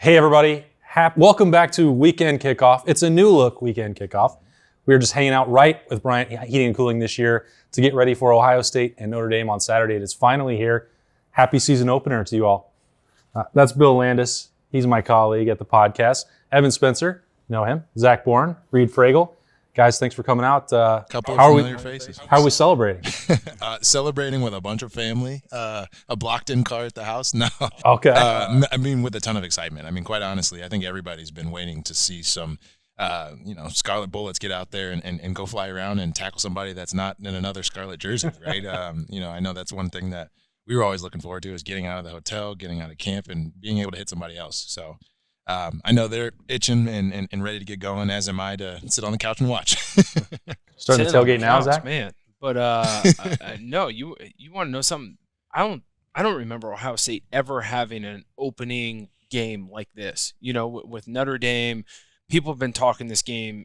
Hey, everybody. Welcome back to Weekend Kickoff. It's a new look Weekend Kickoff. We were just hanging out right with Bryant Heating and Cooling this year to get ready for Ohio State and Notre Dame on Saturday. It is finally here. Happy season opener to you all. That's Bill Landis. He's my colleague at the podcast. Evan Spencer, know him. Zach Boren, Reid Fragel. Guys, thanks for coming out. Couple of familiar faces. How are we celebrating? Celebrating with a bunch of family. A blocked-in car at the house. No. Okay. I mean, with a ton of excitement. I mean, quite honestly, I think everybody's been waiting to see some, Scarlet Bullets get out there and go fly around and tackle somebody that's not in another Scarlet jersey, right? I know that's one thing that we were always looking forward to is getting out of the hotel, getting out of camp, and being able to hit somebody else. So I know they're itching and ready to get going, as am I, to sit on the couch and watch. Starting to tailgate now, Zach? Man. But no, you want to know something? I don't remember Ohio State ever having an opening game like this. You know, with Notre Dame, people have been talking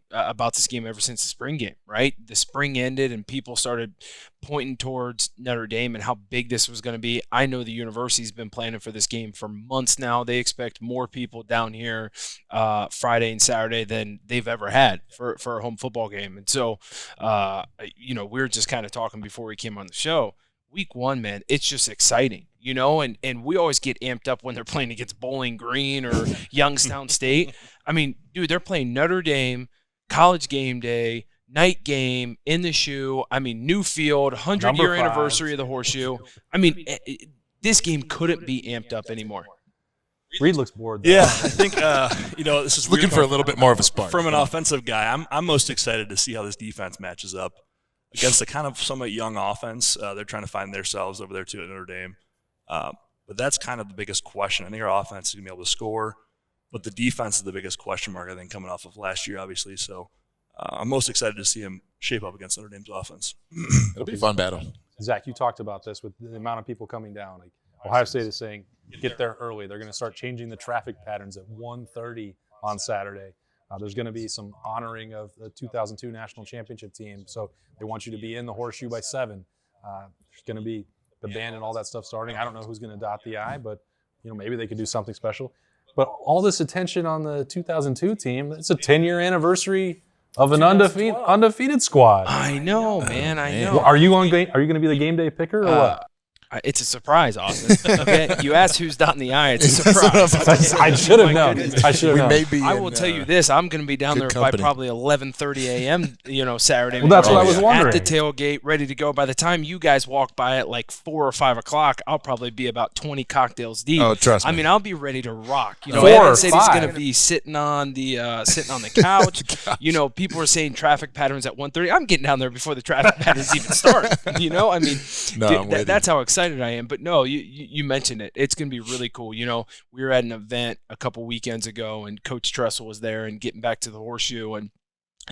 about this game ever since the spring game, right? The spring ended and people started pointing towards Notre Dame and how big this was going to be. I know the university's been planning for this game for months now. They expect more people down here Friday and Saturday than they've ever had for a home football game. And so, we were just kind of talking before we came on the show. Week one, man, it's just exciting, and we always get amped up when they're playing against Bowling Green or Youngstown State. I mean, dude, they're playing Notre Dame, College game day, night game, in the shoe. I mean, new field, 100-year anniversary of the Horseshoe. I mean, this game couldn't be amped up anymore. Reid looks bored, though. Yeah, I think, this is looking for a little bit more of a spark. From an offensive guy, I'm most excited to see how this defense matches up against a kind of somewhat young offense. They're trying to find themselves over there, too, at Notre Dame. But that's kind of the biggest question. I think our offense is going to be able to score, but the defense is the biggest question mark, I think, coming off of last year, obviously. So I'm most excited to see him shape up against Notre Dame's offense. It'll be a fun battle. Zach, you talked about this with the amount of people coming down. Like Ohio State is saying, get there early. They're going to start changing the traffic patterns at 1:30 on Saturday. There's going to be some honoring of the 2002 national championship team. So they want you to be in the Horseshoe by 7. There's going to be the band and all that stuff starting. I don't know who's going to dot the I, but maybe they could do something special. But all this attention on the 2002 team, it's a 10-year anniversary of an undefeated squad. I know, man. I know. Are you going to be the game day picker or what? It's a surprise, Austin. Okay, you asked who's dotting the I. It's a surprise. I should have known. I will tell you this: I'm going to be down there by probably 11:30 a.m. Saturday. Well, that's what I was wondering. At the tailgate, ready to go. By the time you guys walk by at like 4 or 5 o'clock, I'll probably be about 20 cocktails deep. Oh, trust me. I mean, I'll be ready to rock. 4 Evan said or 5. he's going to be sitting on the couch. People are saying traffic patterns at 1:30. I'm getting down there before the traffic patterns even start. I mean, that's how excited I am. But no, you mentioned it. It's going to be really cool. We were at an event a couple weekends ago, and Coach Tressel was there and getting back to the Horseshoe, and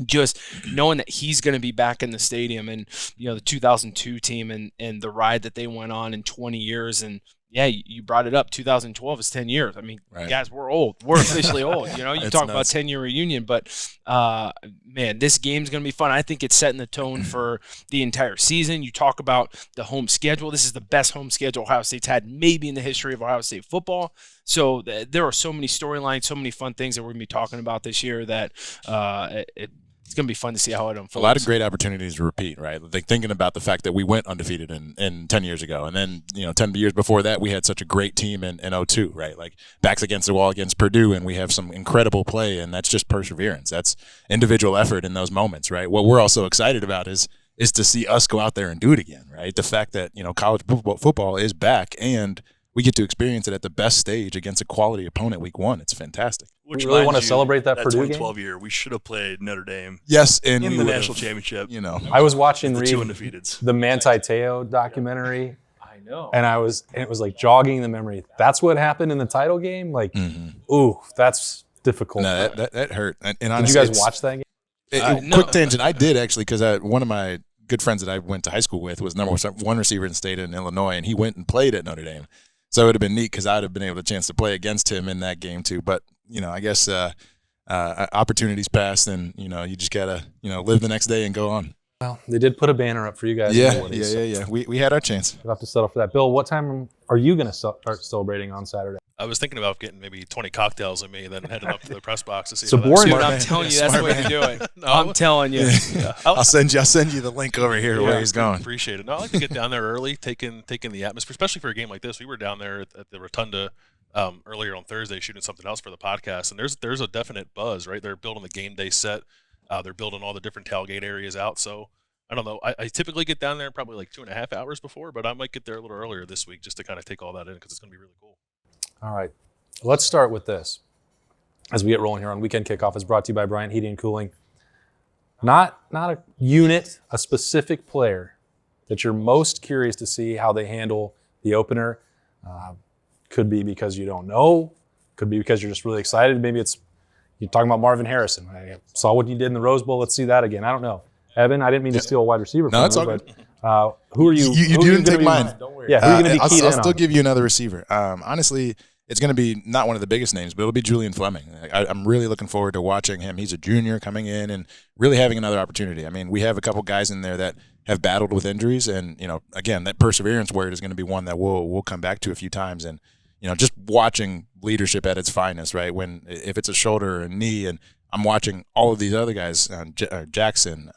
just knowing that he's going to be back in the stadium, and the 2002 team and the ride that they went on in 20 years. And yeah, you brought it up. 2012 is 10 years. I mean, guys, we're old. We're officially old. You talk about 10-year reunion, but man, this game's going to be fun. I think it's setting the tone for the entire season. You talk about the home schedule. This is the best home schedule Ohio State's had maybe in the history of Ohio State football. So there are so many storylines, so many fun things that we're going to be talking about this year that it's going to be fun to see how it unfolds. A lot of great opportunities to repeat, right? Like thinking about the fact that we went undefeated in 10 years ago. And then, 10 years before that, we had such a great team in 2002, right? Like backs against the wall against Purdue, and we have some incredible play, and that's just perseverance. That's individual effort in those moments, right? What we're also excited about is to see us go out there and do it again, right? The fact that, college football is back, and we get to experience it at the best stage against a quality opponent week one. It's fantastic. Which really want to celebrate that Purdue 2012 year. We should have played Notre Dame. Yes, and in the national championship. I was watching the two undefeateds. The Manti Te'o documentary. I know. And it was like jogging the memory. That's what happened in the title game. Like, ooh, that's difficult. No, that hurt. And honestly, did you guys watch that game? Quick tangent. I did actually, because one of my good friends that I went to high school with was number one receiver in the state in Illinois, and he went and played at Notre Dame. So it would have been neat because I'd have been able to chance to play against him in that game too. But I guess opportunities pass, and you just gotta live the next day and go on. Well, they did put a banner up for you guys. Yeah. We had our chance. We'll have to settle for that. Bill, what time are you going to start celebrating on Saturday? I was thinking about getting maybe 20 cocktails in me and then heading up to the press box to see. So how that Boren- goes. Dude, I'm telling you, that's the way to do it. I'm telling you. Yeah. I'll send you the link over here where he's going. Appreciate it. No, I like to get down there early, taking the atmosphere, especially for a game like this. We were down there at the Rotunda earlier on Thursday shooting something else for the podcast, and there's a definite buzz, right? They're building the game day set. They're building all the different tailgate areas out. So I don't know. I typically get down there probably like 2.5 hours before, but I might get there a little earlier this week just to kind of take all that in because it's going to be really cool. All right. Let's start with this. As we get rolling here on Weekend Kickoff is brought to you by Bryant Heating and Cooling. Not a unit, a specific player that you're most curious to see how they handle the opener. Could be because you don't know. Could be because you're just really excited. Maybe it's you're talking about Marvin Harrison. I saw what you did in the Rose Bowl. Let's see that again. I don't know. Evan, I didn't mean to steal a wide receiver from it's you, all but good. who are you? You who are didn't gonna take be- mine. Don't worry. Yeah, who are you going to be keyed I'll in still on? give you another receiver. Honestly, it's going to be not one of the biggest names, but it'll be Julian Fleming. I'm really looking forward to watching him. He's a junior coming in and really having another opportunity. I mean, we have a couple guys in there that have battled with injuries, and again, that perseverance word is going to be one that we'll come back to a few times. And just watching leadership at its finest, right? If it's a shoulder or a knee, and I'm watching all of these other guys, Jackson,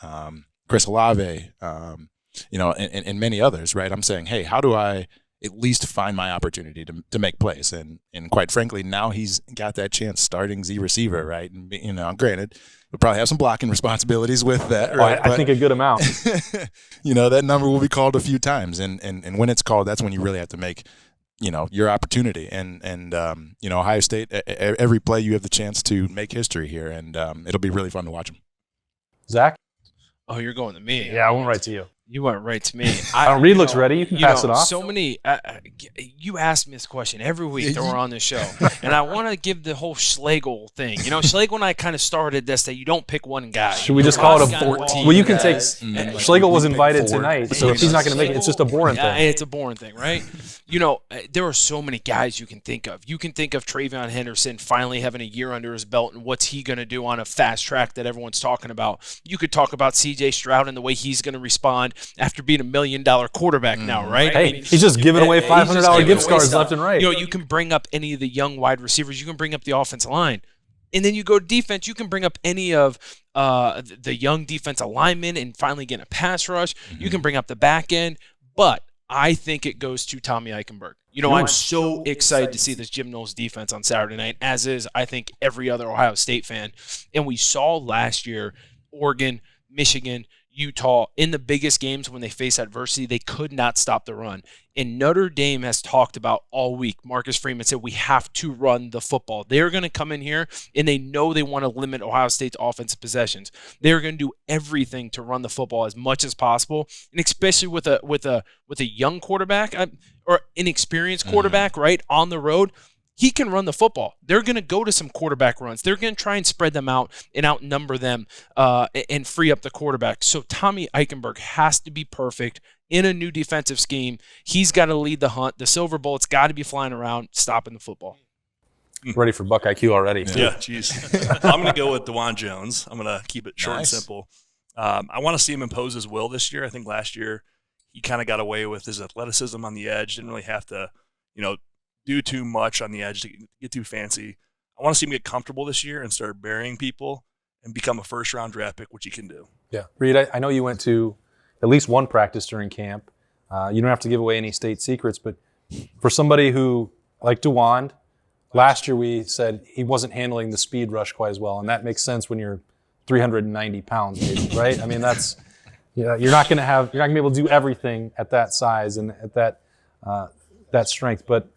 Chris Olave, and many others, right? I'm saying, hey, how do I at least find my opportunity to make plays? And quite frankly, now he's got that chance starting Z receiver, right? And granted, we'll probably have some blocking responsibilities with that, right? I think a good amount. That number will be called a few times, and when it's called, that's when you really have to make your opportunity. And Ohio State, every play you have the chance to make history here, and it'll be really fun to watch them. Zach? Oh, you're going to me. Yeah, I went right to you. You went right to me. Reid looks ready. You can pass it off. So many. You ask me this question every week that we're on this show, and I want to give the whole Schlegel thing. Schlegel and I kind of started this that you don't pick one guy. Should we just call it a 14? Well, you can take. guys. Schlegel was invited tonight, so if he's not going to make it, it's just a Boren Yeah, thing. it's a Boren thing, right? There are so many guys you can think of. You can think of Travion Henderson finally having a year under his belt, and what's he going to do on a fast track that everyone's talking about. You could talk about C.J. Stroud and the way he's going to respond after being $1 million quarterback now, right? Hey, he's just giving away $500 gift cards left and right. You can bring up any of the young wide receivers. You can bring up the offensive line. And then you go to defense, you can bring up any of the young defensive linemen and finally get a pass rush. You can bring up the back end. But I think it goes to Tommy Eichenberg. I'm so excited to see this Jim Knowles defense on Saturday night, as is, I think, every other Ohio State fan. And we saw last year, Oregon, Michigan, Utah, in the biggest games when they face adversity, they could not stop the run. And Notre Dame has talked about all week. Marcus Freeman said we have to run the football. They're going to come in here, and they know they want to limit Ohio State's offensive possessions. They're going to do everything to run the football as much as possible, and especially with a young quarterback or inexperienced quarterback, right, on the road. He can run the football. They're going to go to some quarterback runs. They're going to try and spread them out and outnumber them and free up the quarterback. So Tommy Eichenberg has to be perfect in a new defensive scheme. He's got to lead the hunt. The silver bullet's got to be flying around, stopping the football. Ready for Buck IQ already. Yeah, jeez. I'm going to go with DeJuan Jones. I'm going to keep it short and simple. I want to see him impose his will this year. I think last year he kind of got away with his athleticism on the edge. Didn't really have to, do too much on the edge to get too fancy. I want to see him get comfortable this year and start burying people and become a first-round draft pick, which he can do. Yeah. Reid, I know you went to at least one practice during camp. You don't have to give away any state secrets, but for somebody who, like DeJuan, last year we said he wasn't handling the speed rush quite as well, and that makes sense when you're 390 pounds, maybe, right? I mean, that's you're not going to be able to do everything at that size and at that strength. But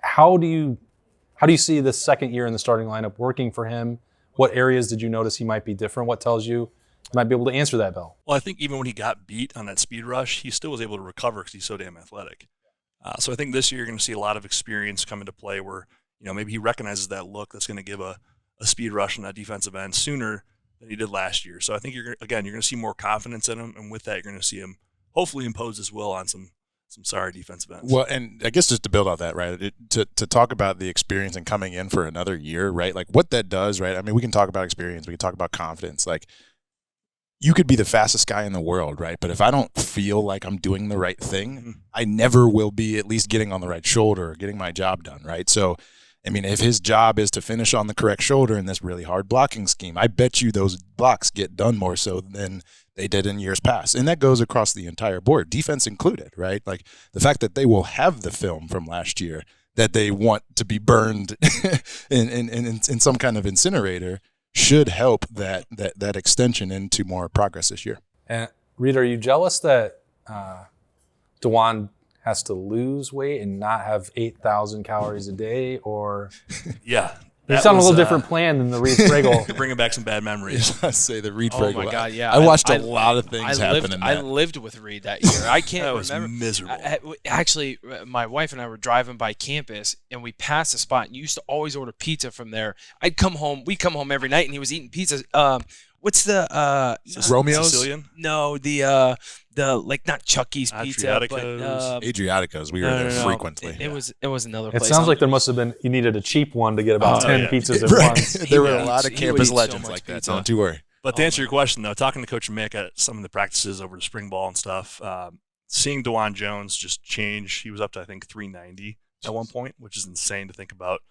how do you see the second year in the starting lineup working for him? What areas did you notice he might be different? What tells you might be able to answer that bell? Well, I think even when he got beat on that speed rush, he still was able to recover because he's so damn athletic. So I think this year you're going to see a lot of experience come into play where, maybe he recognizes that look that's going to give a speed rush on that defensive end sooner than he did last year. So I think you're going to see more confidence in him, and with that, you're going to see him hopefully impose his will on some sorry defensive ends. Well, and I guess just to build on that, right, to talk about the experience and coming in for another year, right, like what that does, right, I mean, we can talk about experience, we can talk about confidence, like you could be the fastest guy in the world, right? But if I don't feel like I'm doing the right thing, I never will be at least getting on the right shoulder or getting my job done, right? So, I mean, if his job is to finish on the correct shoulder in this really hard blocking scheme, I bet you those blocks get done more so than they did in years past. And that goes across the entire board, defense included, right? Like the fact that they will have the film from last year that they want to be burned in some kind of incinerator should help that extension into more progress this year. And Reid, are you jealous that DeJuan has to lose weight and not have 8,000 calories a day, or Yeah. he's on a little different plan than the Reid Fragel? You're bringing back some bad memories. I say the Reid Oh Fragel. my God, yeah. I watched a lot of things I happen lived, in that. I lived with Reid that year. I can't That was remember. miserable. Actually, my wife and I were driving by campus, and we passed a spot, and you used to always order pizza from there. We'd come home every night, and he was eating pizza. What's the Romeo's? Sicilian? No, the like not Chucky's pizza, but Adriatico's. We were there frequently. It was another It place. sounds like there must have been, you needed a cheap one to get about Oh, 10 yeah. pizzas at Right. once. There were would a lot of eat- he would campus eat so legends much like that. pizza. Don't you worry. But to answer your question, though, talking to Coach Mick at some of the practices over the spring ball and stuff, seeing DeJuan Jones just change. He was up to, I think, 390 at one point, which is insane to think about.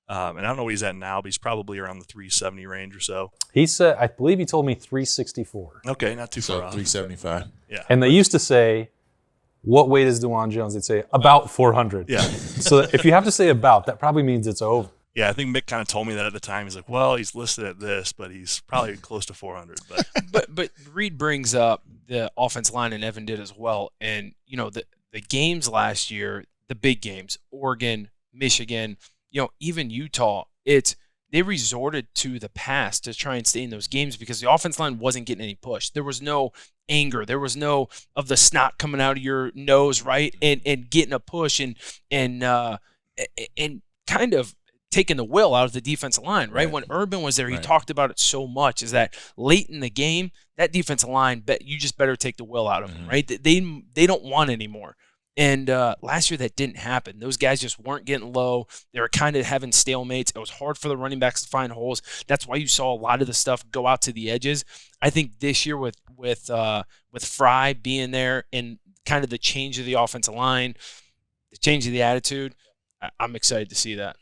And I don't know what he's at now, but he's probably around the 370 range or so. He said, I believe he told me 364. Okay, not too So far off. 375. Yeah. And they used to say, what weight is DeJuan Jones? They'd say, about 400. Yeah. So if you have to say about, that probably means it's over. Yeah, I think Mick kind of told me that at the time. He's like, well, he's listed at this, but he's probably close to 400. But But Reid brings up the offensive line, and Evan did as well. And the games last year, the big games, Oregon, Michigan, even Utah, they resorted to the pass to try and stay in those games because the offensive line wasn't getting any push. There was no anger. There was no of the snot coming out of your nose, right? And getting a push and kind of taking the will out of the defensive line, right? When Urban was there, he talked about it so much, is that late in the game, that defensive line, you just better take the will out of them, right? They don't want anymore. And last year that didn't happen. Those guys just weren't getting low. They were kind of having stalemates. It was hard for the running backs to find holes. That's why you saw a lot of the stuff go out to the edges. I think this year with Fry being there and kind of the change of the offensive line, the change of the attitude, I'm excited to see that.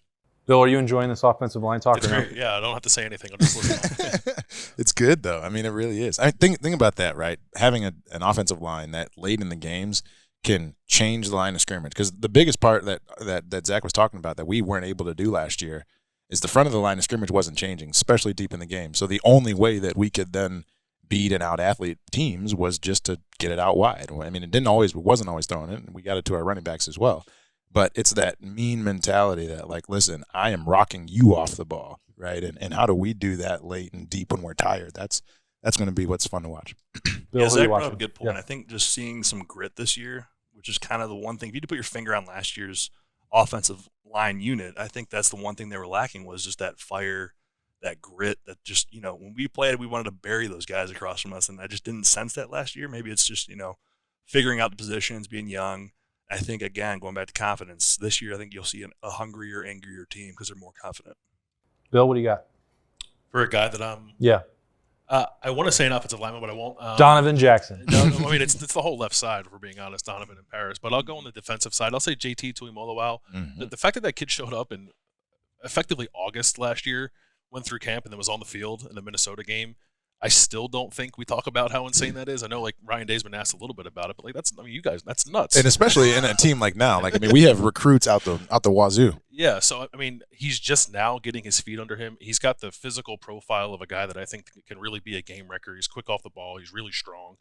Bill, are you enjoying this offensive line talk? It's or no? great. Yeah, I don't have to say anything. I'll just listen. It's good though. I mean, it really is. I think about that, right? Having an offensive line that late in the games can change the line of scrimmage, because the biggest part that Zach was talking about that we weren't able to do last year is the front of the line of scrimmage wasn't changing, especially deep in the game. So the only way that we could then beat and out athlete teams was just to get it out wide. I mean, it wasn't always throwing it, and we got it to our running backs as well. But it's that mean mentality that, like, listen, I am rocking you off the ball, right? And how do we do that late and deep when we're tired? That's going to be what's fun to watch. Bill, yeah, who are you Zach brought up watching? a good point. Yeah. I think just seeing some grit this year, which is kind of the one thing. If you had to put your finger on last year's offensive line unit, I think that's the one thing they were lacking, was just that fire, that grit, that just, when we played, we wanted to bury those guys across from us, and I just didn't sense that last year. Maybe it's just, figuring out the positions, being young. I think, again, going back to confidence, this year I think you'll see a hungrier, angrier team because they're more confident. Bill, what do you got? For a guy that I'm, Yeah. I want to say an offensive lineman, but I won't. Donovan Jackson. No, I mean, it's the whole left side, if we're being honest, Donovan and Paris. But I'll go on the defensive side. I'll say JT Tuimoloau. The fact that kid showed up in effectively August last year, went through camp, and then was on the field in the Minnesota game, I still don't think we talk about how insane that is. I know, like, Ryan Day's been asked a little bit about it, but, like, you guys, that's nuts. And especially in a team like now, like, I mean, we have recruits out the wazoo. Yeah, so, I mean, he's just now getting his feet under him. He's got the physical profile of a guy that I think can really be a game wrecker. He's quick off the ball. He's really strong.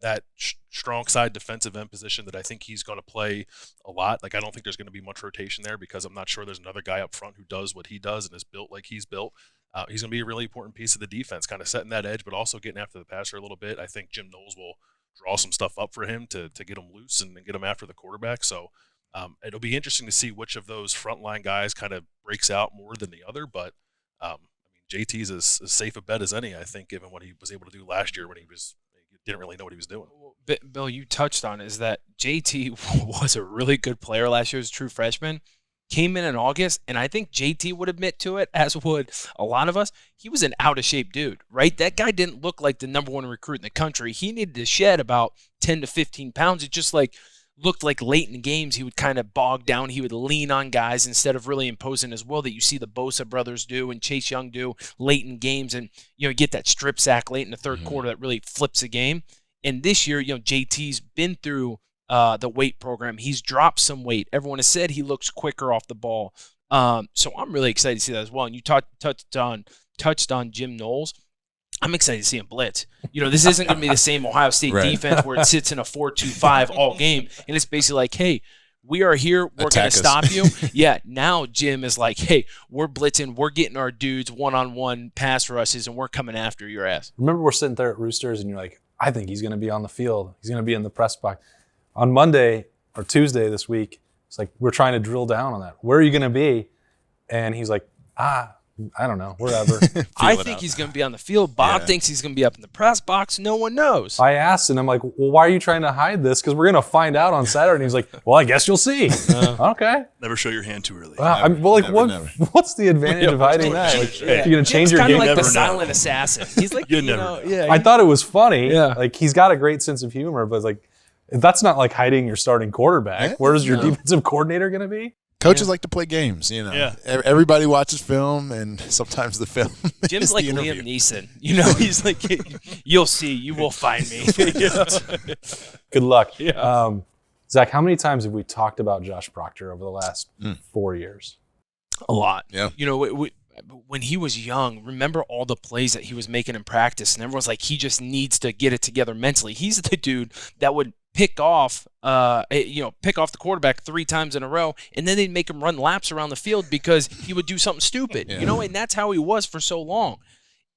That strong side defensive end position that I think he's going to play a lot. Like, I don't think there's going to be much rotation there because I'm not sure there's another guy up front who does what he does and is built like he's built. He's going to be a really important piece of the defense, kind of setting that edge, but also getting after the passer a little bit. I think Jim Knowles will draw some stuff up for him to get him loose and get him after the quarterback. So it'll be interesting to see which of those frontline guys kind of breaks out more than the other. But I mean, JT's as safe a bet as any, I think, given what he was able to do last year when he didn't really know what he was doing. Bill, you touched on is that JT was a really good player last year as a true freshman. came in August, and I think JT would admit to it, as would a lot of us. He was an out-of-shape dude, right? That guy didn't look like the number one recruit in the country. He needed to shed about 10 to 15 pounds. It just looked like late in games he would kind of bog down. He would lean on guys instead of really imposing his will that you see the Bosa brothers do and Chase Young do late in games. And, you get that strip sack late in the third quarter that really flips a game. And this year, JT's been through the weight program. He's dropped some weight. Everyone has said he looks quicker off the ball. So I'm really excited to see that as well. And you touched on Jim Knowles. I'm excited to see him blitz. This isn't going to be the same Ohio State defense where it sits in a 4-2-5 all game. And it's basically like, hey, we are here. We're going to stop you. Yeah, now Jim is like, hey, we're blitzing. We're getting our dudes one-on-one pass rushes, and we're coming after your ass. Remember we're sitting there at Roosters, and you're like, I think he's going to be on the field. He's going to be in the press box. On Monday or Tuesday this week, it's like we're trying to drill down on that. Where are you going to be? And he's like, I don't know, wherever. I think he's going to be on the field. Bob thinks he's going to be up in the press box. No one knows. I asked, and I'm like, well, why are you trying to hide this? Because we're going to find out on Saturday. And he's like, well, I guess you'll see. Okay. Never show your hand too early. What's the advantage of hiding that? Like, you're going to change your game. Kind of like the silent assassin. He's like, I thought it was funny. Yeah. Like, he's got a great sense of humor, but like, that's not like hiding your starting quarterback. Where's your defensive coordinator going to be? Coaches like to play games, Yeah. Everybody watches film, and sometimes the film Jim's is like the Liam Neeson. He's like, you'll see. You will find me. Good luck. Yeah. Zach, how many times have we talked about Josh Proctor over the last 4 years? A lot. Yeah. When he was young, remember all the plays that he was making in practice, and everyone's like, he just needs to get it together mentally. He's the dude that would pick off the quarterback 3 times in a row, and then they'd make him run laps around the field because he would do something stupid, and that's how he was for so long.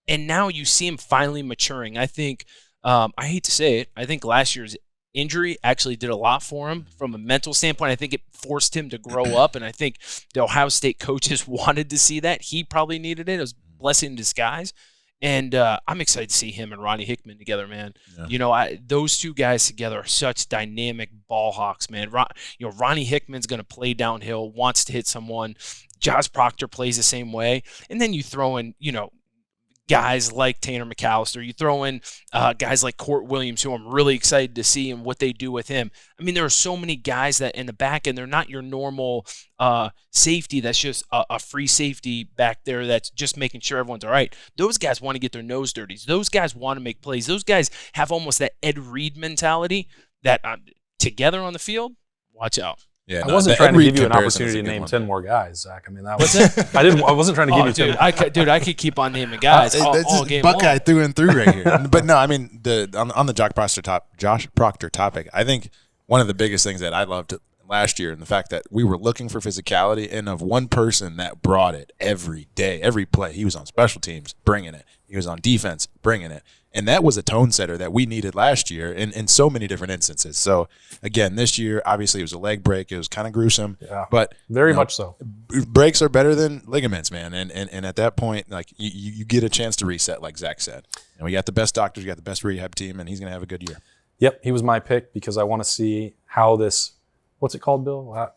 And now you see him finally maturing. I think, I hate to say it, I think last year's injury actually did a lot for him from a mental standpoint. I think it forced him to grow up, and I think the Ohio State coaches wanted to see that. He probably needed it. It was a blessing in disguise. And I'm excited to see him and Ronnie Hickman together, man. Yeah. Those two guys together are such dynamic ball hawks, man. Ronnie Hickman's going to play downhill, wants to hit someone. Josh Proctor plays the same way. And then you throw in, guys like Tanner McAllister. You throw in guys like Court Williams, who I'm really excited to see and what they do with him. I mean, there are so many guys that in the back end, they're not your normal safety that's just a free safety back there that's just making sure everyone's all right. Those guys want to get their nose dirty. Those guys want to make plays. Those guys have almost that Ed Reed mentality that together on the field, watch out. Yeah, I wasn't trying to give you an opportunity to name 10 more guys, Zach. I mean, that was I wasn't trying to give you 10. I could keep on naming guys all game Buckeye long. Through and through right here. But no, I mean, on the Josh Proctor topic, I think one of the biggest things that I loved last year, and the fact that we were looking for physicality, and of one person that brought it every day, every play. He was on special teams, bringing it. He was on defense, bringing it. And that was a tone setter that we needed last year in so many different instances. So, again, this year, obviously, it was a leg break. It was kind of gruesome. Yeah, but very much so. Breaks are better than ligaments, man. And at that point, like you get a chance to reset, like Zach said. And we got the best doctors, we got the best rehab team, and he's going to have a good year. Yep, he was my pick because I want to see how this – what's it called, Bill?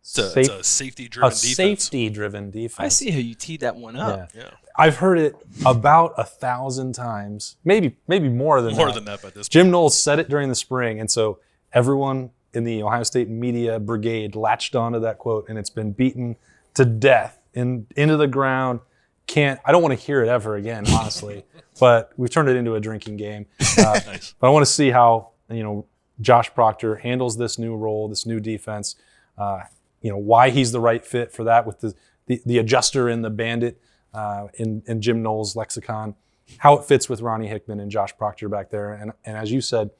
It's a safety-driven defense. Safety-driven defense. I see how you teed that one up. Yeah. I've heard it about 1,000 times, maybe more than that. More than that by this point. Jim Knowles said it during the spring, and so everyone in the Ohio State media brigade latched onto that quote, and it's been beaten to death into the ground. I don't want to hear it ever again, honestly, but we've turned it into a drinking game. Nice. But I want to see how Josh Proctor handles this new role, this new defense. Why he's the right fit for that with the adjuster and the bandit. In Jim Knowles' lexicon, how it fits with Ronnie Hickman and Josh Proctor back there. And as you said,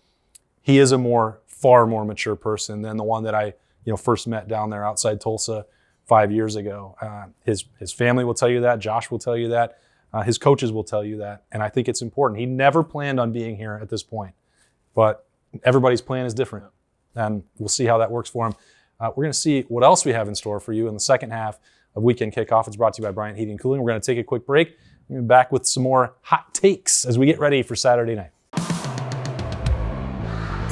he is a far more mature person than the one that I first met down there outside Tulsa 5 years ago. His family will tell you that. Josh will tell you that. His coaches will tell you that. And I think it's important. He never planned on being here at this point. But everybody's plan is different. And we'll see how that works for him. We're going to see what else we have in store for you in the second half of Weekend Kickoff. It's brought to you by Bryant Heating and Cooling. We're going to take a quick break. We'll be back with some more hot takes as we get ready for Saturday night.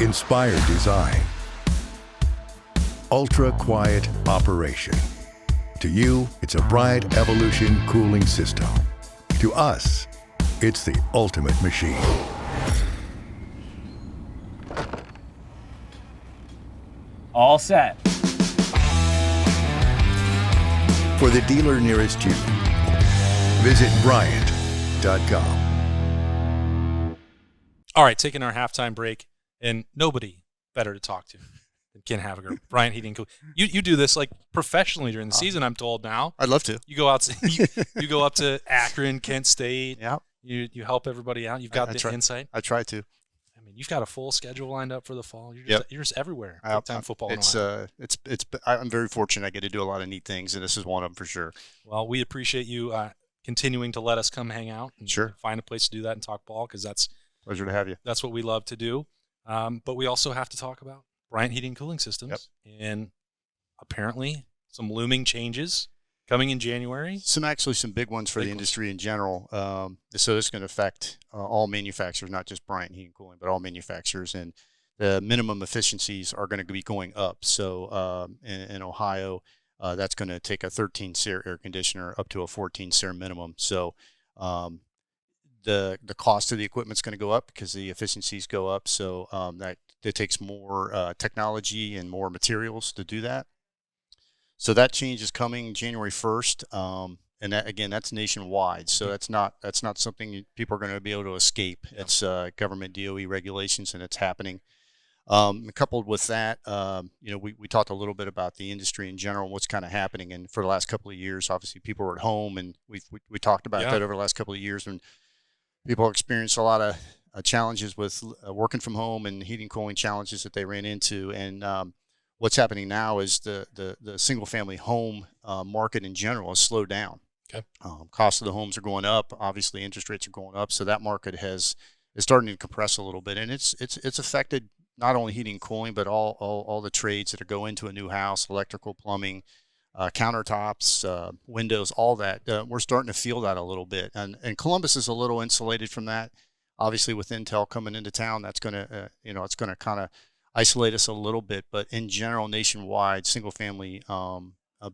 Inspired design. Ultra quiet operation. To you, it's a Bryant Evolution cooling system. To us, it's the ultimate machine. All set. For the dealer nearest you, visit Bryant.com. All right, taking our halftime break, and nobody better to talk to than Ken Haviger, Bryant Heating and Cooling. You do this like professionally during the season, I'm told now. I'd love to. You go out to, you go up to Akron, Kent State. Yeah. You help everybody out. You've got the insight. I try to. I mean, you've got a full schedule lined up for the fall. You're just everywhere. Big time football. I'm very fortunate. I get to do a lot of neat things, and this is one of them for sure. Well, we appreciate you continuing to let us come hang out and Sure. find a place to do that and talk ball, because that's Pleasure to have you. That's what we love to do. But we also have to talk about Bryant Heating and Cooling Systems, and apparently some looming changes coming in January. Some big ones for the industry in general. So this is going to affect all manufacturers, not just Bryant Heating and Cooling, but all manufacturers. And the minimum efficiencies are going to be going up. So in Ohio, that's going to take a 13 SEER air conditioner up to a 14 SEER minimum. So the cost of the equipment is going to go up because the efficiencies go up. So that takes more technology and more materials to do that. So that change is coming January 1st, and that, again, that's nationwide. So that's not something people are going to be able to escape. Yeah. It's government DOE regulations, and it's happening. Coupled with that, we talked a little bit about the industry in general, what's kind of happening. And for the last couple of years, obviously people were at home, and we talked about that over the last couple of years when people experienced a lot of challenges with working from home and heating, cooling challenges that they ran into. And what's happening now is the single-family home market in general has slowed down. Okay. Costs of the homes are going up. Obviously, interest rates are going up, so that market is starting to compress a little bit, and it's affected not only heating and cooling, but all the trades that go into a new house: electrical, plumbing, countertops, windows, all that. We're starting to feel that a little bit, and Columbus is a little insulated from that. Obviously, with Intel coming into town, that's going to it's going to kind of isolate us a little bit, but in general, nationwide, single-family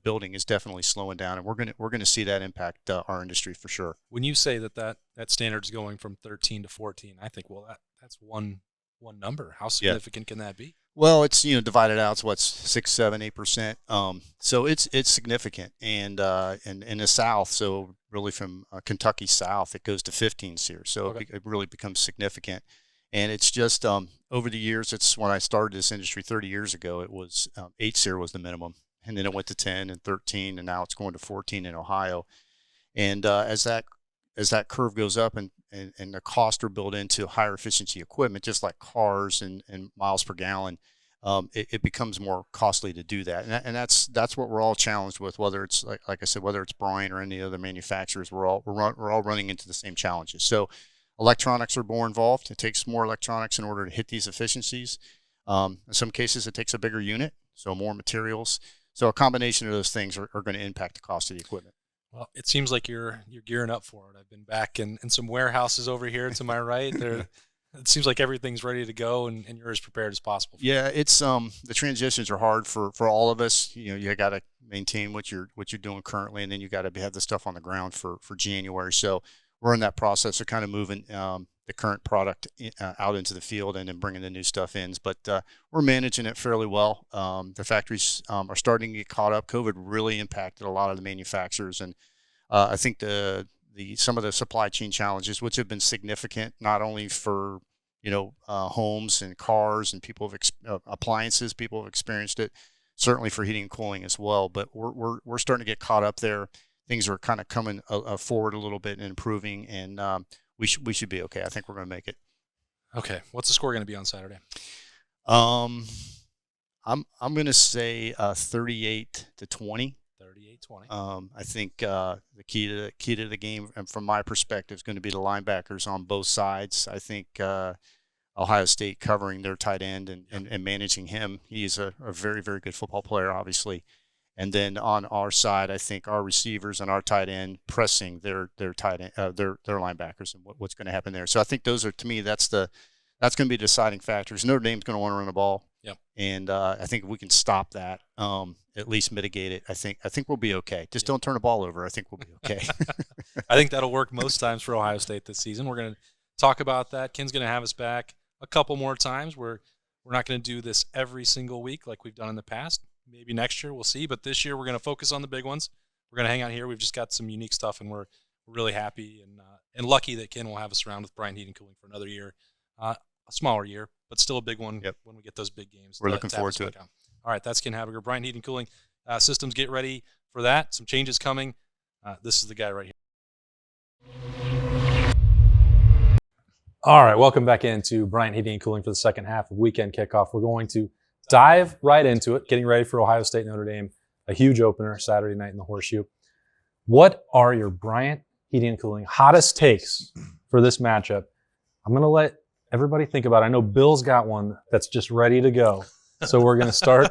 building is definitely slowing down, and we're going to see that impact our industry for sure. When you say that standard is going from 13 to 14, I think, well, that's one number. How significant can that be? Well, it's divided out. So what's 6, 7, 8%. So it's significant, and in the South, so really from Kentucky south, it goes to 15 SEER. So it really becomes significant. And it's just over the years, it's when I started this industry 30 years ago, it was 8 SEER was the minimum. And then it went to 10 and 13, and now it's going to 14 in Ohio. And as that curve goes up and the costs are built into higher efficiency equipment, just like cars and miles per gallon, it becomes more costly to do that. And that's what we're all challenged with, whether it's like I said, whether it's Bryant or any other manufacturers, we're all running into the same challenges. So electronics are more involved. It takes more electronics in order to hit these efficiencies. In some cases, it takes a bigger unit, so more materials. So a combination of those things are going to impact the cost of the equipment. Well, it seems like you're gearing up for it. I've been back in some warehouses over here to my right. It seems like everything's ready to go, and you're as prepared as possible. Yeah, it's the transitions are hard for all of us. You got to maintain what you're doing currently, and then you got to have the stuff on the ground for January. So we're in that process of kind of moving the current product out into the field and then bringing the new stuff in. But we're managing it fairly well. The factories are starting to get caught up. COVID really impacted a lot of the manufacturers, and I think some of the supply chain challenges, which have been significant, not only for homes and cars and appliances, people have experienced it. Certainly for heating and cooling as well. But we're starting to get caught up there. Things are kind of coming forward a little bit and improving, and we should be okay. I think we're going to make it. Okay, what's the score going to be on Saturday? I'm going to say 38-20. 38-20. I think the key to the game, and from my perspective, is going to be the linebackers on both sides. I think Ohio State covering their tight end and managing him. He is a very, very good football player, obviously. And then on our side, I think our receivers and our tight end pressing their tight end, their linebackers, and what's going to happen there. So I think those are, to me, that's going to be deciding factors. Notre Dame's going to want to run the ball. Yep. And I think if we can stop that, at least mitigate it, I think we'll be okay. Just don't turn the ball over. I think we'll be okay. I think that'll work most times for Ohio State this season. We're going to talk about that. Ken's going to have us back a couple more times. We're not going to do this every single week like we've done in the past. Maybe next year, we'll see. But this year, we're going to focus on the big ones. We're going to hang out here. We've just got some unique stuff, and we're really happy and lucky that Ken will have us around with Bryant Heating Cooling for another year. A smaller year, but still a big one when we get those big games. We're looking forward to it. All right, that's Ken Habiger. Bryant Heating Cooling Systems, get ready for that. Some changes coming. This is the guy right here. All right, welcome back into Bryant Heating and Cooling for the second half of Weekend Kickoff. We're going to dive right into it, getting ready for Ohio State Notre Dame, a huge opener Saturday night in the Horseshoe. What are your Bryant Heating and Cooling hottest takes for this matchup? I'm going to let everybody think about it. I know Bill's got one that's just ready to go. So we're going to start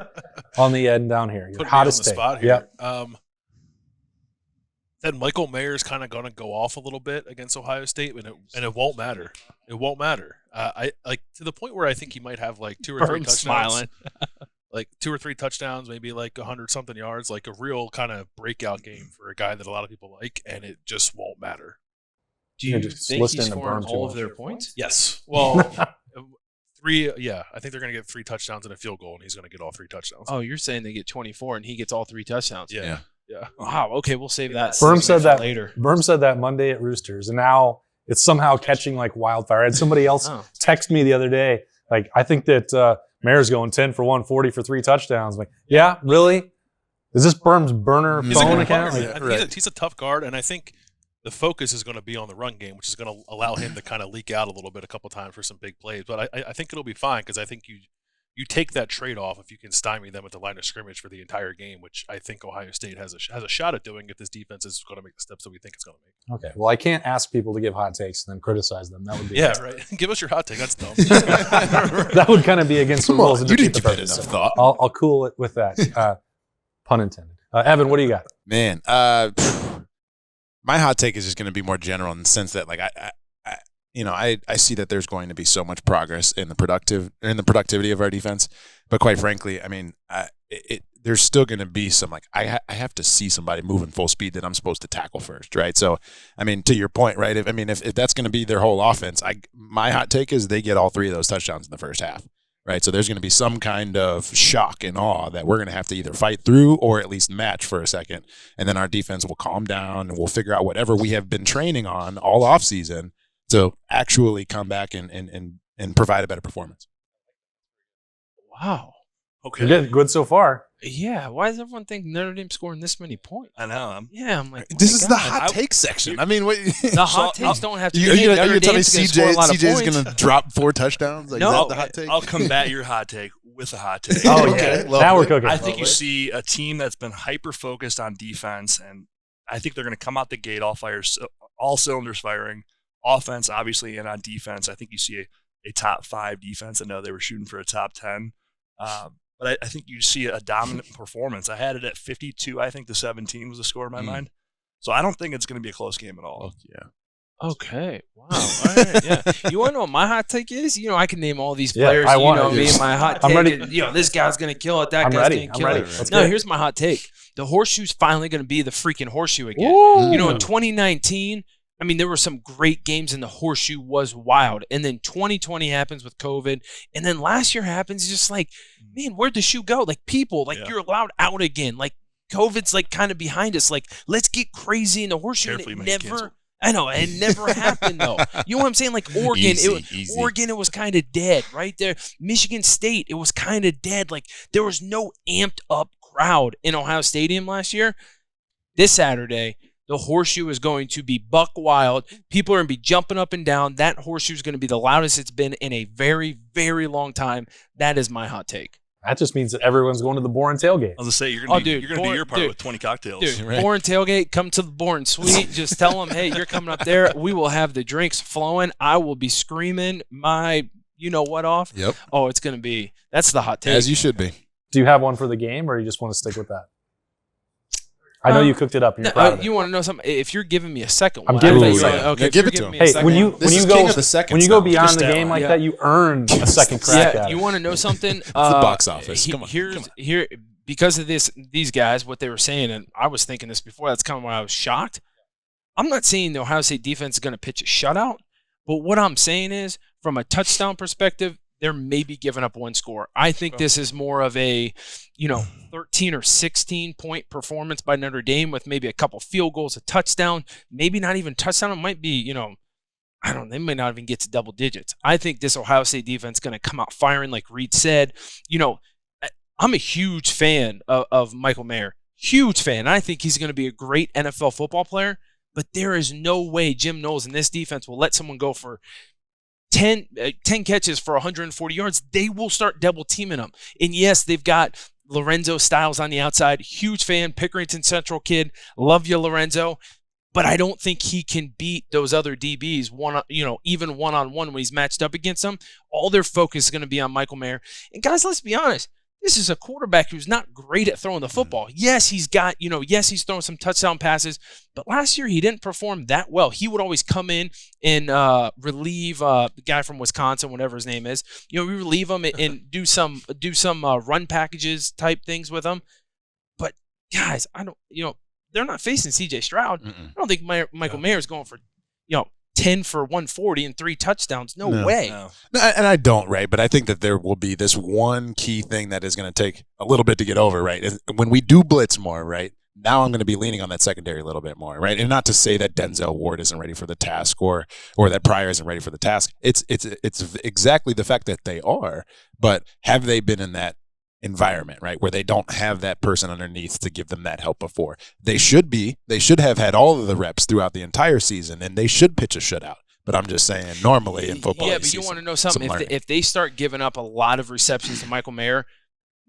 on the end down here. Your Put hottest me on the spot take. here. Yep. Then Michael Mayer's kind of going to go off a little bit against Ohio State, and it won't matter. It won't matter. I like to the point where I think he might have like 2 or 3 touchdowns. Smiling. Like 2 or 3 touchdowns, maybe like 100-something yards, like a real kind of breakout game for a guy that a lot of people like, and it just won't matter. Do you just think listening he's to scoring Berm too all of much. their points? Yes. Well, 3. Yeah, I think they're going to get 3 touchdowns and a field goal, and he's going to get all 3 touchdowns. Oh, you're saying they get 24 and he gets all 3 touchdowns? Yeah. Wow. Okay, we'll save that. Berm said that later. Berm said that Monday at Roosters, and now it's somehow catching like wildfire. I had somebody else text me the other day, like, I think that Mayer's going 10 for 140 for 3 touchdowns. I'm like, yeah, really? Is this Berm's burner He's a phone good account? player, Like, man. He's a tough guard, and I think the focus is going to be on the run game, which is going to allow him to kind of leak out a little bit a couple times for some big plays. But I think it'll be fine because I think you take that trade-off if you can stymie them at the line of scrimmage for the entire game, which I think Ohio State has a shot at doing if this defense is going to make the steps that we think it's going to make. Okay, well, I can't ask people to give hot takes and then criticize them. That would be Right. Give us your hot take. That's dumb. that would kind of be against the rules. and you defeat didn't the give it purpose. enough So thought. I'll cool it with that. Pun intended. Evan, what do you got? Man, my hot take is just going to be more general in the sense that, like, I see that there's going to be so much progress in the productivity of our defense, but quite frankly, I mean, there's still going to be some, like, I have to see somebody moving full speed that I'm supposed to tackle first, right? So, I mean, to your point, right? If that's going to be their whole offense, my hot take is they get all 3 of those touchdowns in the first half. Right, so there's going to be some kind of shock and awe that we're going to have to either fight through or at least match for a second, and then our defense will calm down and we'll figure out whatever we have been training on all off season to actually come back and provide a better performance. Wow. Okay. You're getting good so far. Yeah. Why does everyone think Notre Dame scoring this many points? I know. I'm like, This my is God. the hot take section. I mean, what, The hot takes don't have to be. are you Notre going to tell me Dame's gonna score a lot of CJ is points. going to drop 4 touchdowns? Like, No. is that the hot take? I'll combat your hot take with a hot take. Oh, Okay, yeah. lovely. Now we're cooking. I think you see a team that's been hyper focused on defense, and I think they're going to come out the gate all cylinders firing. Offense, obviously, and on defense, I think you see a top 5 defense. I know they were shooting for a top 10, but I think you see a dominant performance. I had it at 52. I think the 17 was the score in my mind. So I don't think it's going to be a close game at all. Yeah. Okay. Wow. All right. Yeah. You want to know what my hot take is? I can name all these Yeah, players. I You want know it. me. My hot I'm take ready. is, this guy's going to kill it. That I'm guy's ready. going to I'm kill ready. it. Let's No, get it. here's my hot take. The horseshoe's finally going to be the freaking horseshoe again. Woo! In 2019, there were some great games and the horseshoe was wild. And then 2020 happens with COVID. And then last year happens. It's just like, man, where'd the shoe go? Like, people, you're allowed out again. Like, COVID's like kind of behind us. Like, let's get crazy in the horseshoe. Carefully, And man, it it's never, canceled. I know, it never happened though. You know what I'm saying? Like Oregon, Easy. Oregon, it was kind of dead right there. Michigan State, it was kind of dead. Like there was no amped up crowd in Ohio Stadium last year. This Saturday, the horseshoe is going to be buck wild. People are going to be jumping up and down. That horseshoe is going to be the loudest it's been in a very, very long time. That is my hot take. That just means that everyone's going to the Boren tailgate. I was going to say, you're going to do Boren- your part dude. with 20 cocktails. Dude, Right. Boren tailgate, come to the Boren suite. Just tell them, hey, you're coming up there. We will have the drinks flowing. I will be screaming my you-know-what off. Yep. Oh, it's going to be – that's the hot take. As you should be. Do you have one for the game, or you just want to stick with that? I know you cooked it up. And you're proud of it. You want to know something? If you're giving me a second I'm one, giving I you thought one. were- Okay, Yeah, if give you're it to giving him. me a Hey, second when one- This is king of the seconds when you go now. beyond Just the that game one. like Yeah. that, you earn a second crack at you it. want to know something? the box office. Come on. Here because of these guys, what they were saying, and I was thinking this before. That's kind of why I was shocked. I'm not saying the Ohio State defense is going to pitch a shutout, but what I'm saying is, from a touchdown perspective, they're maybe giving up one score. I think this is more of a, 13 or 16 point performance by Notre Dame with maybe a couple field goals, a touchdown, maybe not even touchdown. It might be, I don't know, they may not even get to double digits. I think this Ohio State defense is going to come out firing, like Reid said. I'm a huge fan of Michael Mayer. Huge fan. I think he's going to be a great NFL football player, but there is no way Jim Knowles and this defense will let someone go for 10 catches for 140 yards. They will start double teaming them. And yes, they've got Lorenzo Styles on the outside. Huge fan, Pickerington Central kid. Love you, Lorenzo. But I don't think he can beat those other DBs even one-on-one when he's matched up against them. All their focus is going to be on Michael Mayer. And guys, let's be honest. This is a quarterback who's not great at throwing the football. Yes, he's got, he's thrown some touchdown passes, but last year he didn't perform that well. He would always come in and relieve the guy from Wisconsin, whatever his name is. We relieve him and do some run packages type things with him. But guys, they're not facing C.J. Stroud. I don't think Michael Mayer is going for, 10 for 140 and 3 touchdowns. No way. No, and I don't, right? But I think that there will be this one key thing that is going to take a little bit to get over, right? When we do blitz more, right? Now I'm going to be leaning on that secondary a little bit more, right? And not to say that Denzel Ward isn't ready for the task or that Pryor isn't ready for the task. It's exactly the fact that they are, but have they been in that environment, right, where they don't have that person underneath to give them that help before? They should have had all of the reps throughout the entire season, and they should pitch a shutout. But I'm just saying, normally in football, yeah, but you want to know something? If they start giving up a lot of receptions to Michael Mayer,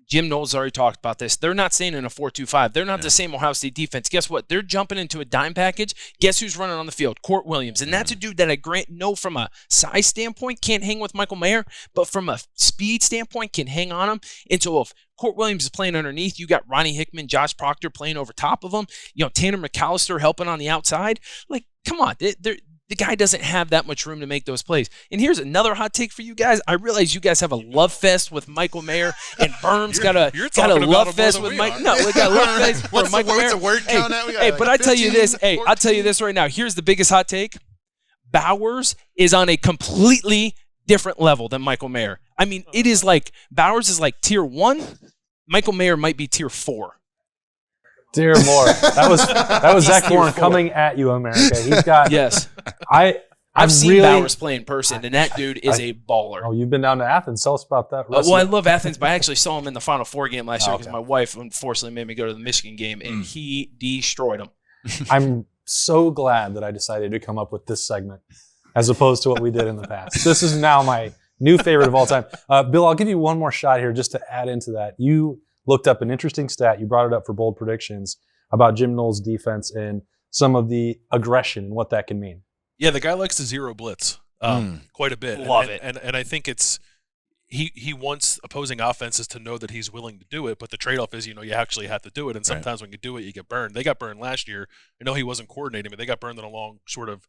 Jim Knowles already talked about this. They're not staying in a 4-2-5. They're not the same Ohio State defense. Guess what? They're jumping into a dime package. Guess who's running on the field? Court Williams. And that's a dude that I know from a size standpoint can't hang with Michael Mayer, but from a speed standpoint can hang on him. And so if Court Williams is playing underneath, you got Ronnie Hickman, Josh Proctor playing over top of him, Tanner McAllister helping on the outside. Like, come on. The guy doesn't have that much room to make those plays. And here's another hot take for you guys. I realize you guys have a love fest with Michael Mayer, and Berm's got a love fest with Mike. No, we got a love fest for Michael Mayer. What's the word count at? Hey, but I tell you this. Hey, I'll tell you this right now. Here's the biggest hot take. Bowers is on a completely different level than Michael Mayer. I mean, it is like Bowers is like tier 1. Michael Mayer might be tier 4. Dear Lord, that was Zach Boren coming at you, America. He's got yes. I've seen Bowers play in person, and that dude is a baller. Oh, you've been down to Athens. Tell us about that. I love Athens, but I actually saw him in the Final Four game last year because my wife unfortunately made me go to the Michigan game, and he destroyed him. I'm so glad that I decided to come up with this segment as opposed to what we did in the past. This is now my new favorite of all time. Bill, I'll give you one more shot here just to add into that. You looked up an interesting stat. You brought it up for bold predictions about Jim Knowles' defense and some of the aggression and what that can mean. Yeah, the guy likes to zero blitz quite a bit. Love it. And I think it's he wants opposing offenses to know that he's willing to do it, but the trade-off is, you actually have to do it, and sometimes when you do it, you get burned. They got burned last year. I know he wasn't coordinating, but they got burned on a long sort of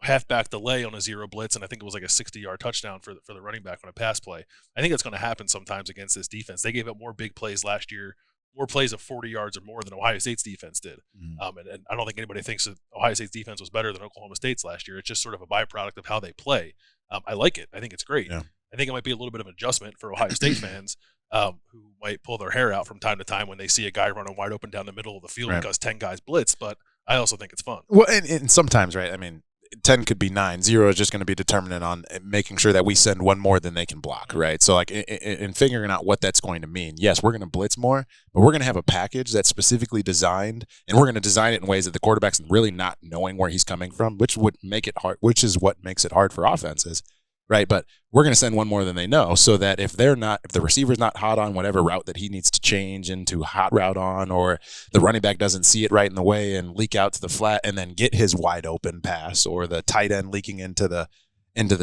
halfback delay on a zero blitz, and I think it was like a 60-yard touchdown for the running back on a pass play. I think that's going to happen sometimes against this defense. They gave up more big plays last year, more plays of 40 yards or more than Ohio State's defense did. And I don't think anybody thinks that Ohio State's defense was better than Oklahoma State's last year. It's just sort of a byproduct of how they play. I like it. I think it's great. Yeah. I think it might be a little bit of an adjustment for Ohio State fans who might pull their hair out from time to time when they see a guy running wide open down the middle of the field because 10 guys blitz, but I also think it's fun. Well, and sometimes, right, I mean, 10 could be 9. 0 is just going to be determinant on making sure that we send one more than they can block, right? So, like, in figuring out what that's going to mean, yes, we're going to blitz more, but we're going to have a package that's specifically designed, and we're going to design it in ways that the quarterback's really not knowing where he's coming from, which would make it hard, which is what makes it hard for offenses, right? But we're going to send one more than they know, so that if the receiver's not hot on whatever route that he needs to change into hot route on, or the running back doesn't see it right in the way and leak out to the flat and then get his wide open pass, or the tight end leaking into the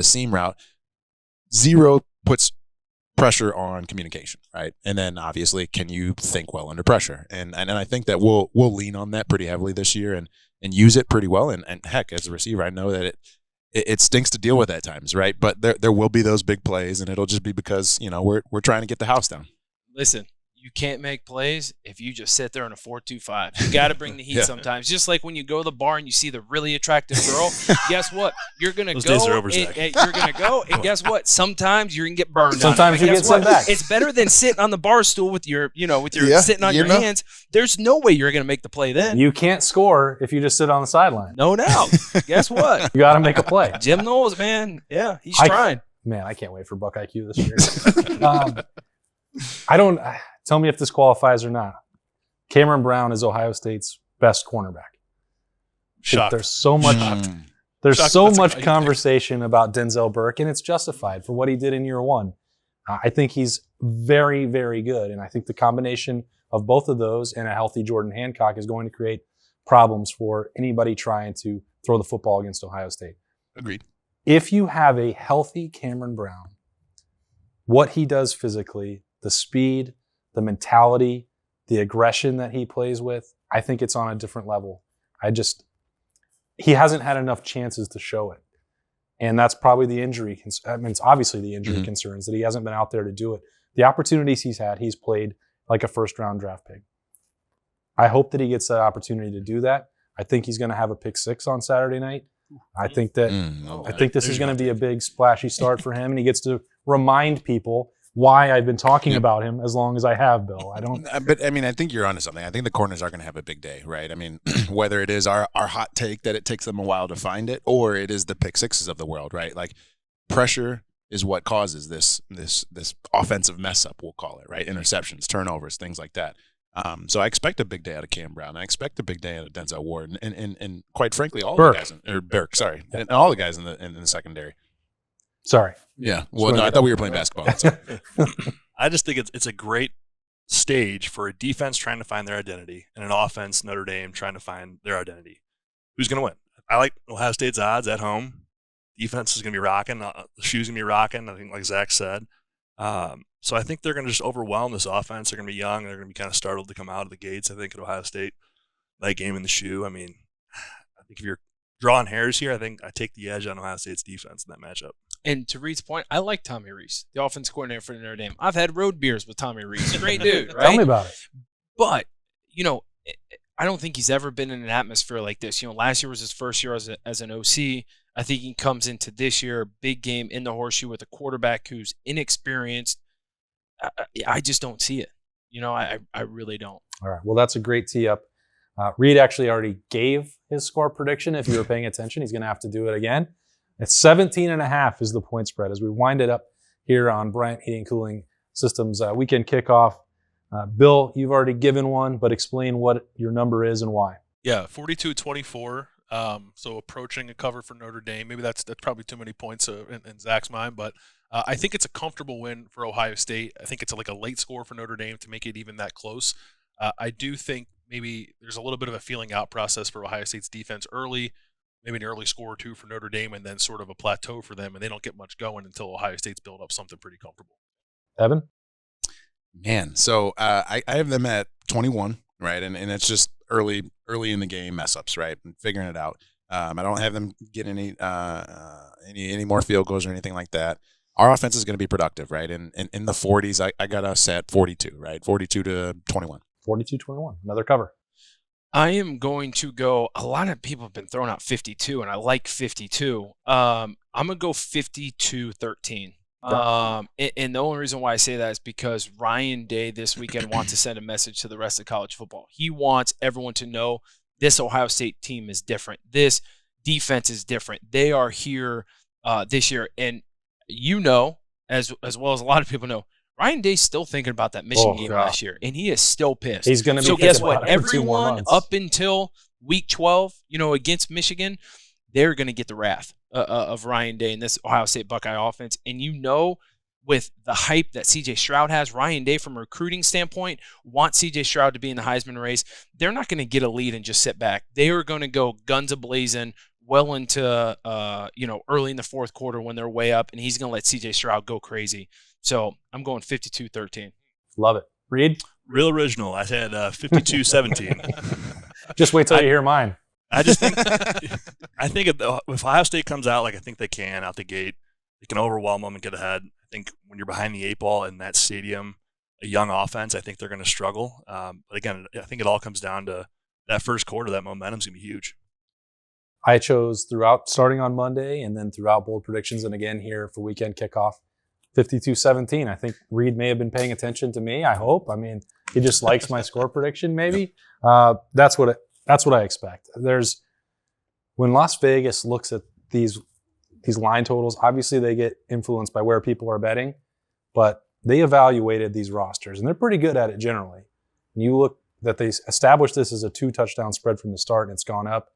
seam route, 0 puts pressure on communication, right? And then obviously, can you think well under pressure? And I think that we'll lean on that pretty heavily this year and use it pretty well. And heck, as a receiver, I know that it stinks to deal with at times, right? But there will be those big plays, and it'll just be because we're trying to get the house down. Listen, you can't make plays if you just sit there in a 4-2-5. You got to bring the heat sometimes. Just like when you go to the bar and you see the really attractive girl, guess what? You're going to go. Days are over, Zach. You're going to go, and guess what? Sometimes you're going to get burned. Sometimes you get sent back. It's better than sitting on the bar stool with your sitting on your hands. There's no way you're going to make the play then. You can't score if you just sit on the sideline. No doubt. Guess what? You got to make a play. Jim knows, man. Yeah, he's trying. Man, I can't wait for Buckeye Q this year. Tell me if this qualifies or not. Cameron Brown is Ohio State's best cornerback. Shocked. There's so much. There's Shocked so that's much right. conversation about Denzel Burke, and it's justified for what he did in year one. I think he's very, very good, and I think the combination of both of those and a healthy Jordan Hancock is going to create problems for anybody trying to throw the football against Ohio State. Agreed. If you have a healthy Cameron Brown, what he does physically, the speed, the mentality, the aggression that he plays with, I think it's on a different level. He hasn't had enough chances to show it. And that's probably the injury. It's obviously the injury concerns that he hasn't been out there to do it. The opportunities he's had, he's played like a first-round draft pick. I hope that he gets that opportunity to do that. I think he's going to have a pick six on Saturday night. I think that I think this is going to be a big splashy start for him, and he gets to remind people why I've been talking about him as long as I have, Bill. But I mean, I think you're onto something. I think the corners are going to have a big day, right? I mean, whether it is our hot take that it takes them a while to find it, or it is the pick sixes of the world, right? Like pressure is what causes this offensive mess up, we'll call it, right? Interceptions, turnovers, things like that. So I expect a big day out of Cam Brown. I expect a big day out of Denzel Ward, and quite frankly, all Burke. the guys Burke, sorry, and all the guys in the secondary. Sorry. Yeah. Well, no, I thought we were playing basketball. That's all. I just think it's a great stage for a defense trying to find their identity and an offense, Notre Dame, trying to find their identity. Who's going to win? I like Ohio State's odds at home. Defense is going to be rocking. The shoe's going to be rocking, I think, like Zach said. So I think they're going to just overwhelm this offense. They're going to be young. They're going to be kind of startled to come out of the gates, I think, at Ohio State. That game in the shoe. I mean, I think if you're drawing hairs here, I think I take the edge on Ohio State's defense in that matchup. And to Reid's point, I like Tommy Rees, the offense coordinator for Notre Dame. I've had road beers with Tommy Rees. Great dude, right? Tell me about it. But, I don't think he's ever been in an atmosphere like this. Last year was his first year as an OC. I think he comes into this year, big game in the horseshoe with a quarterback who's inexperienced. I just don't see it. I really don't. All right. Well, that's a great tee up. Reid actually already gave his score prediction. If you were paying attention, he's going to have to do it again. It's 17.5 is the point spread as we wind it up here on Bryant Heating and Cooling Systems Weekend Kickoff. Bill, you've already given one, but explain what your number is and why. Yeah, 42-24. So approaching a cover for Notre Dame. Maybe that's probably too many points in Zach's mind, but I think it's a comfortable win for Ohio State. I think it's like a late score for Notre Dame to make it even that close. I do think maybe there's a little bit of a feeling out process for Ohio State's defense early, maybe an early score or two for Notre Dame, and then sort of a plateau for them, and they don't get much going until Ohio State's built up something pretty comfortable. Evan? Man, so I have them at 21, right? And it's just early in the game mess ups, right? And figuring it out. I don't have them get any more field goals or anything like that. Our offense is going to be productive, right? And in the 40s, I got us at 42, right? 42-21. 42-21. Another cover. I am going to go. A lot of people have been throwing out 52, and I like 52. I'm going to go 52-13. And the only reason why I say that is because Ryan Day this weekend wants to send a message to the rest of college football. He wants everyone to know this Ohio State team is different. This defense is different. They are here this year. And as well as a lot of people know, Ryan Day's still thinking about that Michigan game last year, and he is still pissed. He's going to be so guess what? It for 2 more Everyone months. up until week 12, against Michigan, they're going to get the wrath of Ryan Day and this Ohio State Buckeye offense. And with the hype that C.J. Stroud has, Ryan Day, from a recruiting standpoint, wants C.J. Stroud to be in the Heisman race. They're not going to get a lead and just sit back. They are going to go guns a-blazing well into, early in the fourth quarter when they're way up, and he's going to let C.J. Stroud go crazy. So I'm going 52-13. Love it. Reid? Real original. I said 52-17. Just wait till you hear mine. I just think if Ohio State comes out like I think they can out the gate, they can overwhelm them and get ahead. I think when you're behind the 8 ball in that stadium, a young offense, I think they're going to struggle. But again, I think it all comes down to that first quarter. That momentum's going to be huge. I chose throughout, starting on Monday, and then throughout bold predictions, and again here for weekend kickoff, 52-17. I think Reid may have been paying attention to me. I hope. I mean, he just likes my score prediction. Maybe that's what I expect. When Las Vegas looks at these line totals, obviously they get influenced by where people are betting, but they evaluated these rosters, and they're pretty good at it generally. And you look that they established this as a 2-touchdown spread from the start, and it's gone up.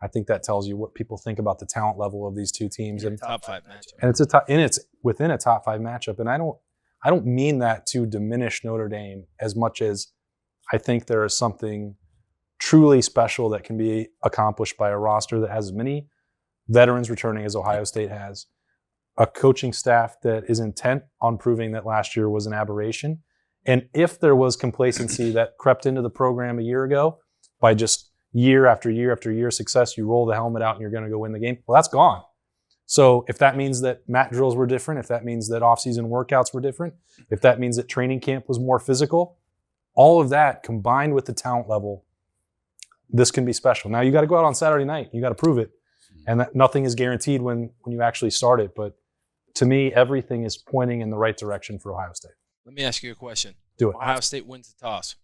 I think that tells you what people think about the talent level of these two teams. And top 5 matchup. And it's within a top 5 matchup. And I don't mean that to diminish Notre Dame as much as I think there is something truly special that can be accomplished by a roster that has as many veterans returning as Ohio State has, a coaching staff that is intent on proving that last year was an aberration. And if there was complacency that crept into the program a year ago by just year after year after year success, you roll the helmet out and you're going to go win the game. Well, that's gone. So if that means that mat drills were different, if that means that off-season workouts were different, if that means that training camp was more physical, all of that combined with the talent level, this can be special. Now you got to go out on Saturday night. You got to prove it. And that nothing is guaranteed when you actually start it. But to me, everything is pointing in the right direction for Ohio State. Let me ask you a question. Do it. Ohio State wins the toss.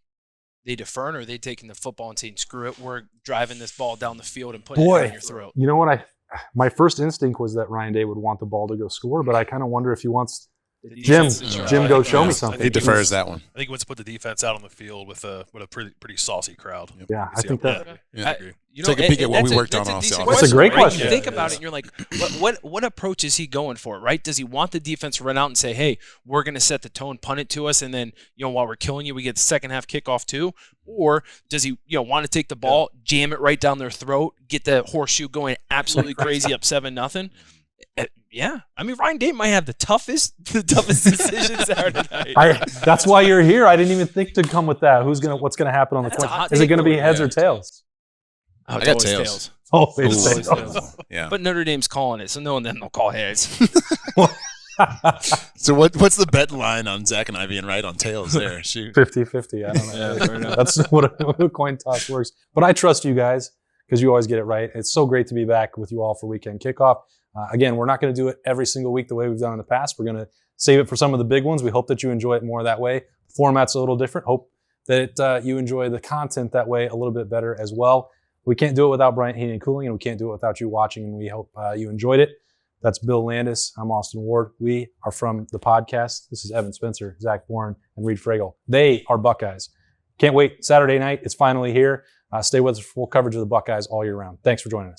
They defer, or are they taking the football and saying, screw it, we're driving this ball down the field and putting it down your throat? You know what? My first instinct was that Ryan Day would want the ball to go score, but I kind of wonder if he wants Jim, go show me something. He defers that one. I think he wants to put the defense out on the field with a pretty saucy crowd. Yeah, I think that. Yeah. Take a peek at what we worked on offense. That's a great question. You think about it, and you're like, what approach is he going for, right? Does he want the defense to run out and say, hey, we're going to set the tone, punt it to us, and then, while we're killing you, we get the second half kickoff too? Or does he, want to take the ball, jam it right down their throat, get the horseshoe going absolutely crazy up 7-0? Yeah, I mean, Ryan Day might have the toughest decisions Saturday night. That's why you're here. I didn't even think to come with that. What's gonna happen on the coin? Is it gonna be heads or tails? Oh, I got tails. Oh, it's tails. Yeah. But Notre Dame's calling it, so no one then they'll call heads. So what's the bet line on Zach and I being right on tails there? Shoot. 50-50. I don't know. That's what a coin toss works. But I trust you guys because you always get it right. It's so great to be back with you all for Weekend Kickoff. Again, we're not going to do it every single week the way we've done in the past. We're going to save it for some of the big ones. We hope that you enjoy it more that way. The format's a little different. Hope that you enjoy the content that way a little bit better as well. We can't do it without Bryant Heating and Cooling, and we can't do it without you watching, and we hope you enjoyed it. That's Bill Landis. I'm Austin Ward. We are from the podcast. This is Evan Spencer, Zach Boren, and Reid Fragel. They are Buckeyes. Can't wait. Saturday night, it's finally here. Stay with us for full coverage of the Buckeyes all year round. Thanks for joining us.